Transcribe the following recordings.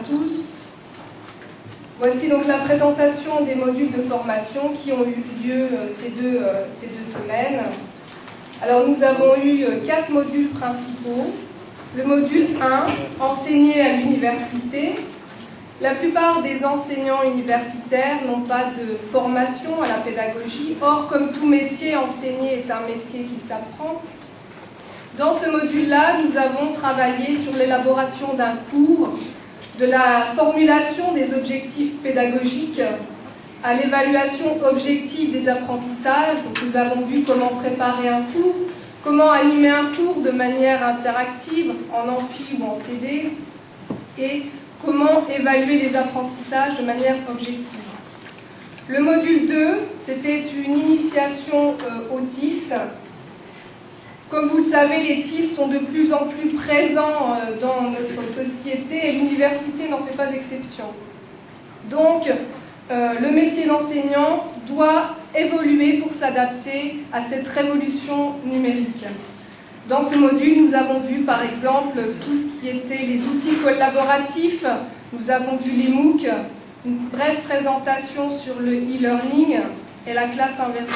tous. Voici donc la présentation des modules de formation qui ont eu lieu ces deux semaines. Alors nous avons eu 4 modules principaux. Le module 1, enseigner à l'université. La plupart des enseignants universitaires n'ont pas de formation à la pédagogie. Or, comme tout métier, enseigner est un métier qui s'apprend. Dans ce module-là, nous avons travaillé sur l'élaboration d'un cours, de la formulation des objectifs pédagogiques à l'évaluation objective des apprentissages. Donc, nous avons vu comment préparer un cours, comment animer un cours de manière interactive, en amphi ou en TD, et comment évaluer les apprentissages de manière objective. Le module 2, c'était sur une initiation aux TIS. Comme vous le savez, les TIS sont de plus en plus présents dans notre société et l'université n'en fait pas exception. Donc, le métier d'enseignant doit évoluer pour s'adapter à cette révolution numérique. Dans ce module, nous avons vu par exemple tout ce qui était les outils collaboratifs, nous avons vu les MOOC, une brève présentation sur le e-learning et la classe inversée.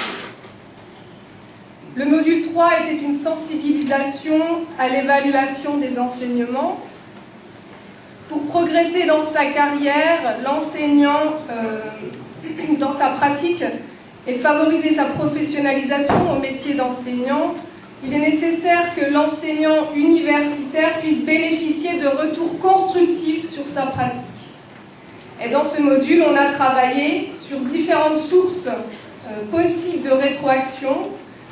Le module 3 était une sensibilisation à l'évaluation des enseignements. Pour progresser dans sa carrière, l'enseignant, dans sa pratique, et favoriser sa professionnalisation au métier d'enseignant, il est nécessaire que l'enseignant universitaire puisse bénéficier de retours constructifs sur sa pratique. Et dans ce module, on a travaillé sur différentes sources possibles de rétroaction,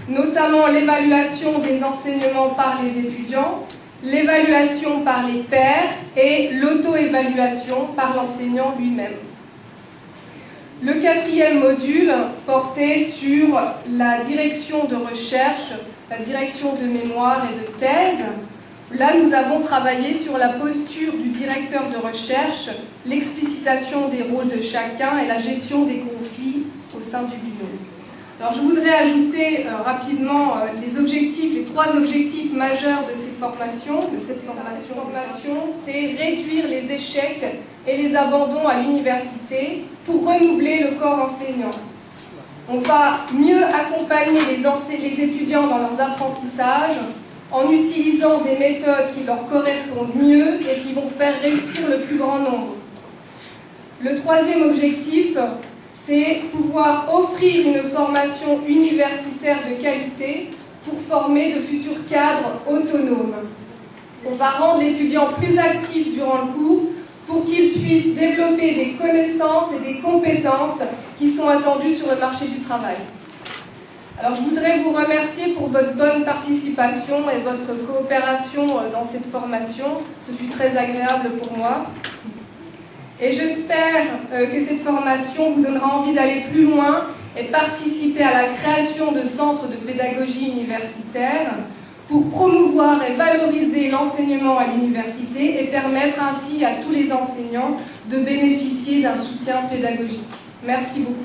notamment l'évaluation des enseignements par les étudiants, l'évaluation par les pairs et l'auto-évaluation par l'enseignant lui-même. Le 4e module portait sur la direction de recherche, la direction de mémoire et de thèse. Là, nous avons travaillé sur la posture du directeur de recherche, l'explicitation des rôles de chacun et la gestion des conflits au sein du binôme. Alors, je voudrais ajouter rapidement les 3 objectifs majeurs de cette formation. C'est réduire les échecs et les abandons à l'université pour renouveler le corps enseignant. On va mieux accompagner les étudiants dans leurs apprentissages en utilisant des méthodes qui leur correspondent mieux et qui vont faire réussir le plus grand nombre. Le 3e objectif, c'est pouvoir offrir une formation universitaire de qualité pour former de futurs cadres autonomes. On va rendre l'étudiant plus actif durant le cours pour qu'il puisse développer des connaissances et des compétences qui sont attendues sur le marché du travail. Alors, je voudrais vous remercier pour votre bonne participation et votre coopération dans cette formation. Ce fut très agréable pour moi. Et j'espère que cette formation vous donnera envie d'aller plus loin et participer à la création de centres de pédagogie universitaire pour promouvoir et valoriser l'enseignement à l'université et permettre ainsi à tous les enseignants de bénéficier d'un soutien pédagogique. Merci beaucoup.